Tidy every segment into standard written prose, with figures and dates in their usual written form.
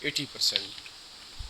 80%।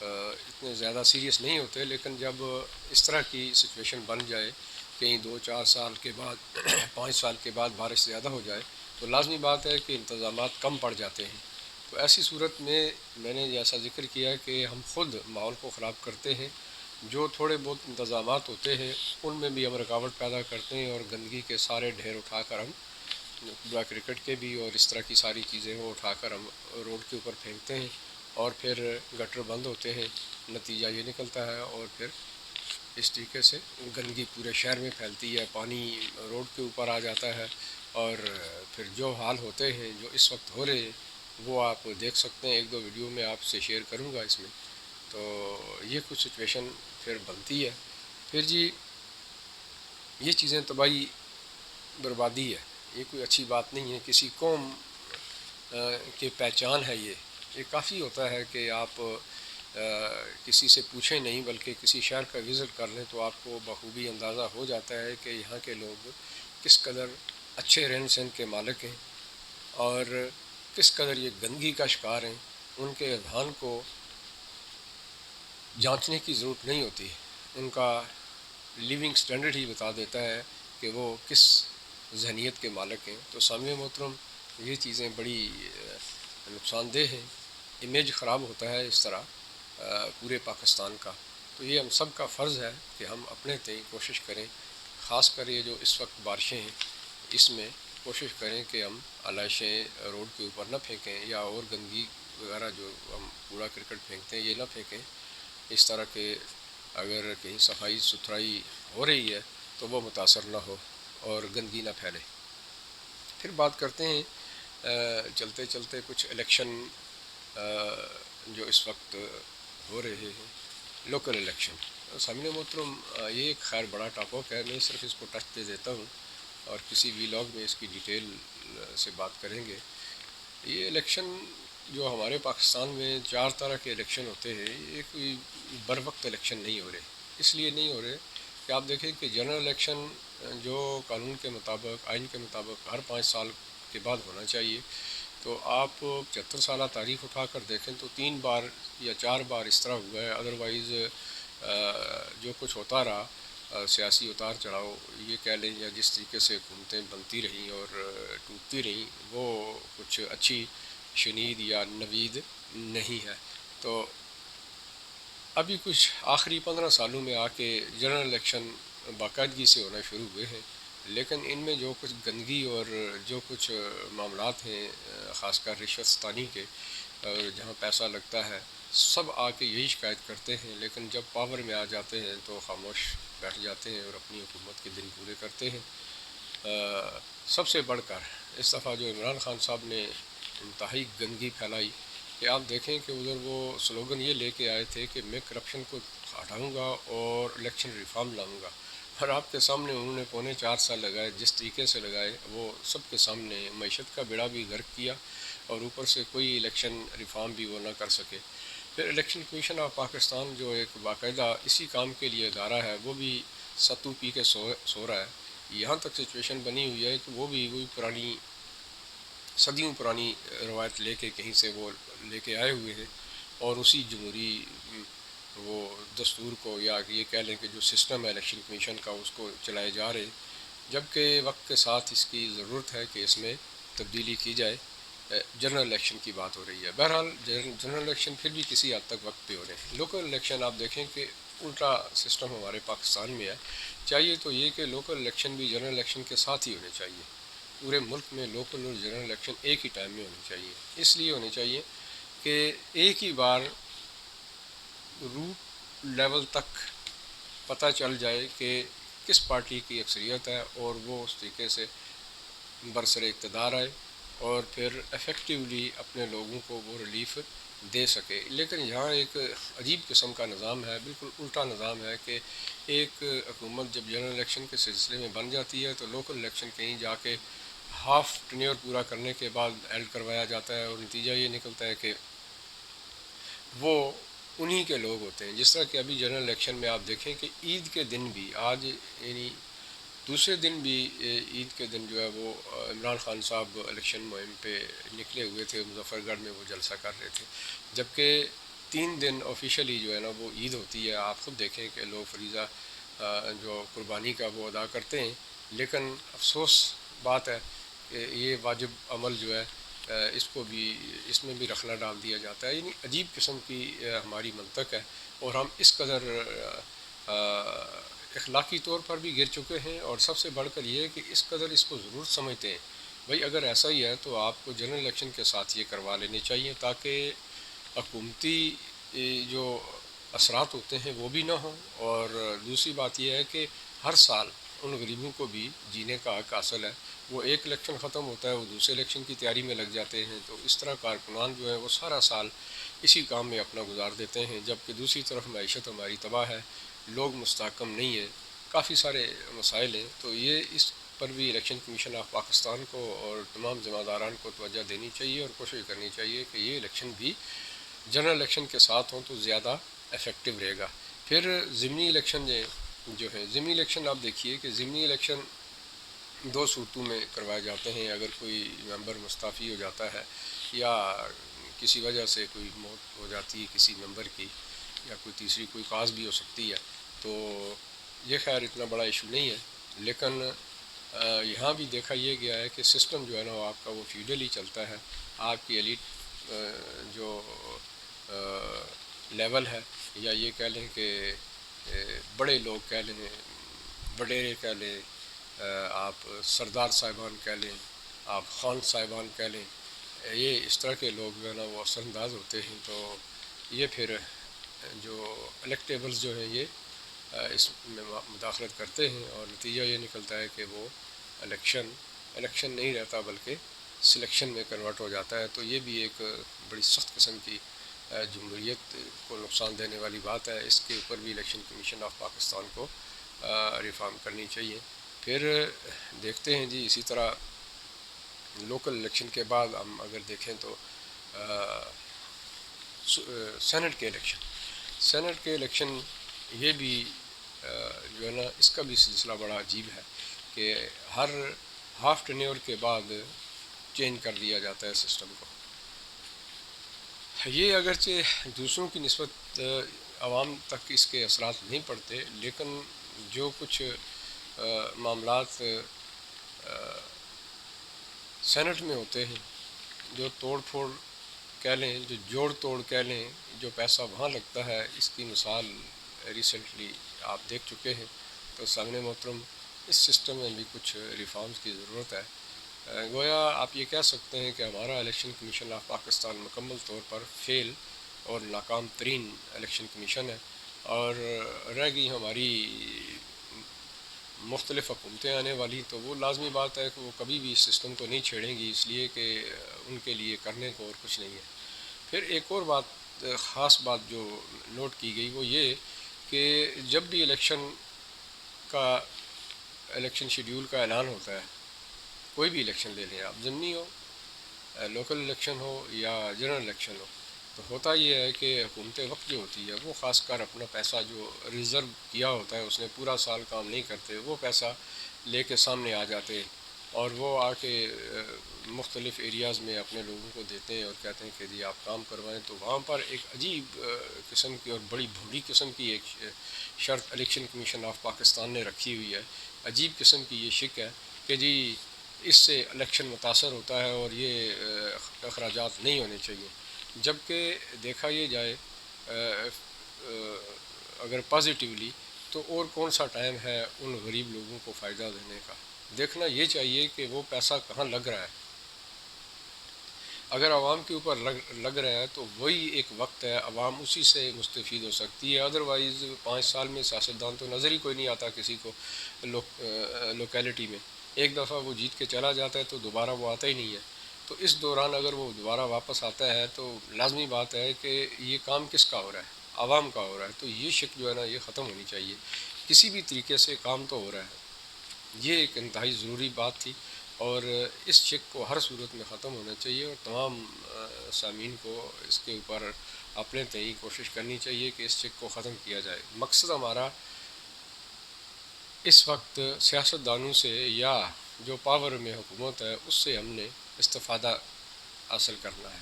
اتنے زیادہ سیریس نہیں ہوتے، لیکن جب اس طرح کی سچویشن بن جائے، کہیں 2-4 سال کے بعد 5 سال کے بعد بارش زیادہ ہو جائے، تو لازمی بات ہے کہ انتظامات کم پڑ جاتے ہیں۔ تو ایسی صورت میں نے جیسا ذکر کیا کہ ہم خود ماحول کو خراب کرتے ہیں، جو تھوڑے بہت انتظامات ہوتے ہیں ان میں بھی ہم رکاوٹ پیدا کرتے ہیں، اور گندگی کے سارے ڈھیر اٹھا کر ہم کوڑا کرکٹ کے بھی اور اس طرح کی ساری چیزیں وہ اٹھا کر ہم روڈ کے اوپر پھینکتے ہیں، اور پھر گٹر بند ہوتے ہیں، نتیجہ یہ نکلتا ہے، اور پھر اس طریقے سے گندگی پورے شہر میں پھیلتی ہے، پانی روڈ کے اوپر آ جاتا ہے، اور پھر جو حال ہوتے ہیں جو اس وقت ہو رہے ہیں وہ آپ دیکھ سکتے ہیں، 1-2 ویڈیو میں آپ سے شیئر کروں گا اس میں۔ تو یہ کچھ سچویشن پھر بنتی ہے۔ پھر جی یہ چیزیں تباہی بربادی ہے، یہ کوئی اچھی بات نہیں ہے، کسی قوم کی پہچان ہے یہ کافی ہوتا ہے کہ آپ کسی سے پوچھیں نہیں بلکہ کسی شہر کا وزٹ کر لیں تو آپ کو بخوبی اندازہ ہو جاتا ہے کہ یہاں کے لوگ کس قدر اچھے رہن سہن کے مالک ہیں، اور کس قدر یہ گندگی کا شکار ہیں۔ ان کے اذہان کو جانچنے کی ضرورت نہیں ہوتی، ان کا لیونگ سٹینڈرڈ ہی بتا دیتا ہے کہ وہ کس ذہنیت کے مالک ہیں۔ تو سامعین محترم، یہ چیزیں بڑی نقصان دہ ہیں، امیج خراب ہوتا ہے اس طرح پورے پاکستان کا۔ تو یہ ہم سب کا فرض ہے کہ ہم اپنے تئیں کوشش کریں، خاص کر یہ جو اس وقت بارشیں ہیں اس میں کوشش کریں کہ ہم علائشیں روڈ کے اوپر نہ پھینکیں، یا اور گندگی وغیرہ جو ہم کوڑا کرکٹ پھینکتے ہیں یہ نہ پھینکیں، اس طرح کہ اگر کہیں صفائی ستھرائی ہو رہی ہے تو وہ متاثر نہ ہو اور گندگی نہ پھیلے۔ پھر بات کرتے ہیں چلتے چلتے کچھ الیکشن جو اس وقت ہو رہے ہیں، لوکل الیکشن۔ سامعین محترم، یہ ایک خیر بڑا ٹاپک ہے، میں صرف اس کو ٹچ دے دیتا ہوں، اور کسی ویلاگ میں اس کی ڈیٹیل سے بات کریں گے۔ یہ الیکشن جو ہمارے پاکستان میں 4 طرح کے الیکشن ہوتے ہیں، یہ کوئی بر وقت الیکشن نہیں ہو رہے۔ اس لیے نہیں ہو رہے کہ آپ دیکھیں کہ جنرل الیکشن جو قانون کے مطابق، آئین کے مطابق ہر 5 سال کے بعد ہونا چاہیے، تو آپ 75 سالہ تاریخ اٹھا کر دیکھیں تو 3 بار یا 4 بار اس طرح ہوا ہے، ادروائز جو کچھ ہوتا رہا سیاسی اتار چڑھاؤ یہ کہہ لیں، یا جس طریقے سے حکومتیں بنتی رہیں اور ٹوٹتی رہیں، وہ کچھ اچھی شنید یا نوید نہیں ہے۔ تو ابھی کچھ آخری 15 سالوں میں آ کے جنرل الیکشن باقاعدگی سے ہونا شروع ہوئے ہیں، لیکن ان میں جو کچھ گندگی اور جو کچھ معاملات ہیں خاص کر رشوت ستانی کے، جہاں پیسہ لگتا ہے، سب آ کے یہی شکایت کرتے ہیں، لیکن جب پاور میں آ جاتے ہیں تو خاموش بیٹھ جاتے ہیں اور اپنی حکومت کے دن پورے کرتے ہیں۔ سب سے بڑھ کر اس دفعہ جو عمران خان صاحب نے انتہائی گندگی پھیلائی، کہ آپ دیکھیں کہ ادھر وہ سلوگن یہ لے کے آئے تھے کہ میں کرپشن کو ہٹاؤں گا اور الیکشن ریفارم لاؤں گا، اور آپ کے سامنے انہوں نے 4.25 سال لگائے، جس طریقے سے لگائے وہ سب کے سامنے معیشت کا بیڑا بھی غرق کیا، اور اوپر سے کوئی الیکشن ریفارم بھی وہ نہ کر سکے۔ پھر الیکشن کمیشن آف پاکستان جو ایک باقاعدہ اسی کام کے لیے ادارہ ہے، وہ بھی ستو پی کے سو رہا ہے۔ یہاں تک سچویشن بنی ہوئی ہے کہ وہ بھی وہی پرانی صدیوں پرانی روایت لے کے کہیں سے وہ لے کے آئے ہوئے ہیں، اور اسی جمہوری وہ دستور کو، یا یہ کہہ لیں کہ جو سسٹم ہے الیکشن کمیشن کا، اس کو چلائے جا رہے ہیں، جبکہ وقت کے ساتھ اس کی ضرورت ہے کہ اس میں تبدیلی کی جائے۔ جنرل الیکشن کی بات ہو رہی ہے، بہرحال جنرل الیکشن پھر بھی کسی حد تک وقت پہ ہو رہے ہیں۔ لوکل الیکشن آپ دیکھیں کہ الٹا سسٹم ہمارے پاکستان میں ہے۔ چاہیے تو یہ کہ لوکل الیکشن بھی جنرل الیکشن کے ساتھ ہی ہونے چاہیے، پورے ملک میں لوکل اور جنرل الیکشن ایک ہی ٹائم میں ہونے چاہیے۔ اس لیے ہونے چاہیے کہ ایک ہی بار روٹ لیول تک پتہ چل جائے کہ کس پارٹی کی اکثریت ہے، اور وہ اس طریقے سے برسر اقتدار آئے اور پھر ایفیکٹیولی اپنے لوگوں کو وہ ریلیف دے سکے۔ لیکن یہاں ایک عجیب قسم کا نظام ہے، بالکل الٹا نظام ہے، کہ ایک حکومت جب جنرل الیکشن کے سلسلے میں بن جاتی ہے تو لوکل الیکشن کہیں جا کے ہاف ٹینیور پورا کرنے کے بعد ایڈ کروایا جاتا ہے، اور نتیجہ یہ نکلتا ہے کہ وہ انہی کے لوگ ہوتے ہیں۔ جس طرح کہ ابھی جنرل الیکشن میں آپ دیکھیں کہ عید کے دن بھی، آج یعنی دوسرے دن بھی عید کے دن جو ہے وہ عمران خان صاحب الیکشن مہم پہ نکلے ہوئے تھے، مظفر گڑھ میں وہ جلسہ کر رہے تھے، جبکہ 3 دن آفیشلی جو ہے نا وہ عید ہوتی ہے. آپ خود دیکھیں کہ لوگ فریضہ جو قربانی کا وہ ادا کرتے ہیں، لیکن افسوس بات ہے کہ یہ واجب عمل جو ہے اس میں بھی رخلا ڈال دیا جاتا ہے. یعنی عجیب قسم کی ہماری منطق ہے، اور ہم اس قدر اخلاقی طور پر بھی گر چکے ہیں، اور سب سے بڑھ کر یہ ہے کہ اس قدر اس کو ضرور سمجھتے ہیں. بھائی اگر ایسا ہی ہے تو آپ کو جنرل الیکشن کے ساتھ یہ کروا لینے چاہیے، تاکہ حکومتی جو اثرات ہوتے ہیں وہ بھی نہ ہوں. اور دوسری بات یہ ہے کہ ہر سال ان غریبوں کو بھی جینے کا حق حاصل ہے. وہ ایک الیکشن ختم ہوتا ہے، وہ دوسرے الیکشن کی تیاری میں لگ جاتے ہیں، تو اس طرح کارکنان جو ہیں وہ سارا سال اسی کام میں اپنا گزار دیتے ہیں، جبکہ دوسری طرف معیشت ہماری تباہ ہے، لوگ مستحکم نہیں ہیں، کافی سارے مسائل ہیں. تو یہ اس پر بھی الیکشن کمیشن آف پاکستان کو اور تمام ذمہ داران کو توجہ دینی چاہیے، اور کوشش کرنی چاہیے کہ یہ الیکشن بھی جنرل الیکشن کے ساتھ ہوں تو زیادہ افیکٹو رہے گا. پھر ضمنی الیکشن جو ہے، ضمنی الیکشن آپ دیکھیے کہ ضمنی الیکشن 2 صورتوں میں کروائے جاتے ہیں. اگر کوئی ممبر مستعفی ہو جاتا ہے یا کسی وجہ سے کوئی موت ہو جاتی ہے کسی ممبر کی، یا کوئی تیسری کوئی کاز بھی ہو سکتی ہے، تو یہ خیر اتنا بڑا ایشو نہیں ہے. لیکن یہاں بھی دیکھا یہ گیا ہے کہ سسٹم جو ہے نا وہ آپ کا وہ فیوڈل ہی چلتا ہے. آپ کی ایلیٹ جو لیول ہے، یا یہ کہہ لیں کہ بڑے لوگ کہہ لیں، وڈیرے کہہ لیں، آپ سردار صاحبان کہہ لیں، آپ خان صاحبان کہہ لیں، یہ اس طرح کے لوگ جو ہے نا وہ اثر انداز ہوتے ہیں. تو یہ پھر جو الیکٹیبلز جو ہیں یہ اس میں مداخلت کرتے ہیں، اور نتیجہ یہ نکلتا ہے کہ وہ الیکشن نہیں رہتا بلکہ سلیکشن میں کنورٹ ہو جاتا ہے. تو یہ بھی ایک بڑی سخت قسم کی جمہوریت کو نقصان دینے والی بات ہے. اس کے اوپر بھی الیکشن کمیشن آف پاکستان کو ریفارم کرنی چاہیے. پھر دیکھتے ہیں جی اسی طرح لوکل الیکشن کے بعد ہم اگر دیکھیں تو سینٹ کے الیکشن یہ بھی جو ہے نا اس کا بھی سلسلہ بڑا عجیب ہے کہ ہر ہاف ٹینیور کے بعد چینج کر دیا جاتا ہے سسٹم کو. یہ اگرچہ دوسروں کی نسبت عوام تک اس کے اثرات نہیں پڑتے، لیکن جو کچھ معاملات سینٹ میں ہوتے ہیں، جو توڑ پھوڑ کہہ لیں، جو جوڑ توڑ کہہ لیں، جو پیسہ وہاں لگتا ہے، اس کی مثال ریسنٹلی آپ دیکھ چکے ہیں. تو سامنے محترم اس سسٹم میں بھی کچھ ریفارمز کی ضرورت ہے. گویا آپ یہ کہہ سکتے ہیں کہ ہمارا الیکشن کمیشن آف پاکستان مکمل طور پر فیل اور ناکام ترین الیکشن کمیشن ہے، اور رہ گئی ہماری مختلف حکومتیں آنے والی، تو وہ لازمی بات ہے کہ وہ کبھی بھی اس سسٹم کو نہیں چھیڑیں گی، اس لیے کہ ان کے لیے کرنے کو اور کچھ نہیں ہے. پھر ایک اور بات، خاص بات جو نوٹ کی گئی وہ یہ کہ جب بھی الیکشن شیڈیول کا اعلان ہوتا ہے، کوئی بھی الیکشن لے لیں آپ، ضمنی ہو، لوکل الیکشن ہو یا جنرل الیکشن ہو، تو ہوتا یہ ہے کہ حکومت وقت جو ہوتی ہے وہ خاص کر اپنا پیسہ جو ریزرو کیا ہوتا ہے، اس نے پورا سال کام نہیں کرتے، وہ پیسہ لے کے سامنے آ جاتے ہیں، اور وہ آ کے مختلف ایریاز میں اپنے لوگوں کو دیتے ہیں اور کہتے ہیں کہ جی آپ کام کروائیں. تو وہاں پر ایک عجیب قسم کی اور بڑی بھوڑی قسم کی ایک شرط الیکشن کمیشن آف پاکستان نے رکھی ہوئی ہے. عجیب قسم کی یہ شک ہے کہ جی اس سے الیکشن متاثر ہوتا ہے اور یہ اخراجات نہیں ہونے چاہیے. جبکہ دیکھا یہ جائے اگر پازیٹیولی، تو اور کون سا ٹائم ہے ان غریب لوگوں کو فائدہ دینے کا. دیکھنا یہ چاہیے کہ وہ پیسہ کہاں لگ رہا ہے. اگر عوام کے اوپر لگ رہا ہے تو وہی ایک وقت ہے، عوام اسی سے مستفید ہو سکتی ہے. ادروائز 5 سال میں سیاستدان تو نظر ہی کوئی نہیں آتا کسی کو لوکیلٹی میں. ایک دفعہ وہ جیت کے چلا جاتا ہے تو دوبارہ وہ آتا ہی نہیں ہے. تو اس دوران اگر وہ دوبارہ واپس آتا ہے تو لازمی بات ہے کہ یہ کام کس کا ہو رہا ہے، عوام کا ہو رہا ہے. تو یہ شک جو ہے نا یہ ختم ہونی چاہیے. کسی بھی طریقے سے کام تو ہو رہا ہے، یہ ایک انتہائی ضروری بات تھی، اور اس شک کو ہر صورت میں ختم ہونا چاہیے، اور تمام سامعین کو اس کے اوپر اپنے تئیں کوشش کرنی چاہیے کہ اس شک کو ختم کیا جائے. مقصد ہمارا اس وقت سیاستدانوں سے یا جو پاور میں حکومت ہے اس سے ہم نے استفادہ حاصل کرنا ہے،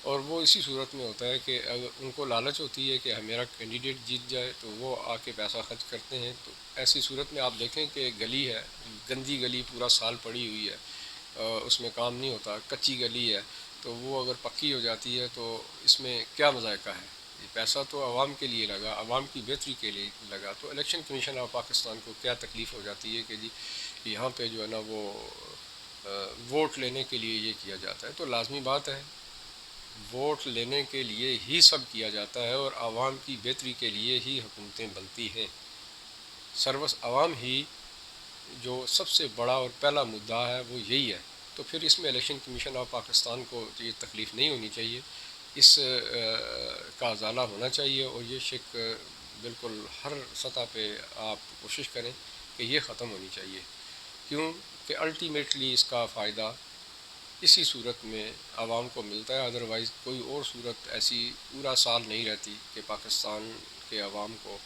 اور وہ اسی صورت میں ہوتا ہے کہ اگر ان کو لالچ ہوتی ہے کہ میرا کینڈیڈیٹ جیت جائے تو وہ آ کے پیسہ خرچ کرتے ہیں. تو ایسی صورت میں آپ دیکھیں کہ گلی ہے, گندی گلی پورا سال پڑی ہوئی ہے, اس میں کام نہیں ہوتا, کچی گلی ہے, تو وہ اگر پکی ہو جاتی ہے تو اس میں کیا مذائقہ ہے؟ یہ پیسہ تو عوام کے لیے لگا, عوام کی بہتری کے لیے لگا. تو الیکشن کمیشن آف پاکستان کو کیا تکلیف ہو جاتی ہے کہ جی یہاں پہ جو ہے نا وہ ووٹ لینے کے لیے یہ کیا جاتا ہے. تو لازمی بات ہے, ووٹ لینے کے لیے ہی سب کیا جاتا ہے اور عوام کی بہتری کے لیے ہی حکومتیں بنتی ہیں. سروس عوام ہی جو سب سے بڑا اور پہلا مدعا ہے وہ یہی ہے. تو پھر اس میں الیکشن کمیشن آف پاکستان کو یہ تکلیف نہیں ہونی چاہیے, اس کا ازالہ ہونا چاہیے, اور یہ شک بالکل ہر سطح پہ آپ کوشش کریں کہ یہ ختم ہونی چاہیے. کیوں کہ الٹیمیٹلی اس کا فائدہ اسی صورت میں عوام کو ملتا ہے, ادروائز کوئی اور صورت ایسی پورا سال نہیں رہتی کہ پاکستان کے عوام کو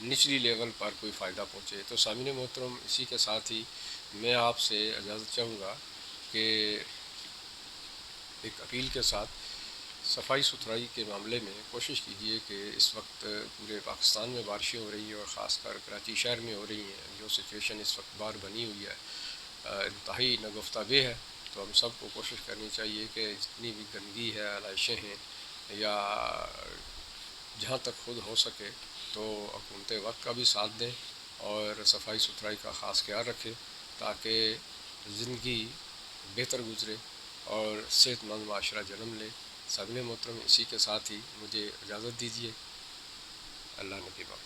نچلی لیول پر کوئی فائدہ پہنچے. تو سامعین محترم, اسی کے ساتھ ہی میں آپ سے اجازت چاہوں گا کہ ایک اپیل کے ساتھ صفائی ستھرائی کے معاملے میں کوشش کیجیے کہ اس وقت پورے پاکستان میں بارشیں ہو رہی ہیں اور خاص کر کراچی شہر میں ہو رہی ہیں. جو سچویشن اس وقت باہر بنی ہوئی ہے انتہائی نگفتہ بے ہے. تو ہم سب کو کوشش کرنی چاہیے کہ جتنی بھی گندگی ہے, علائشیں ہیں, یا جہاں تک خود ہو سکے تو حکومت وقت کا بھی ساتھ دیں اور صفائی ستھرائی کا خاص خیال رکھیں تاکہ زندگی بہتر گزرے اور صحت مند معاشرہ جنم لے. سامعین محترم, اسی کے ساتھ ہی مجھے اجازت دیجیے. اللہ نگہبان.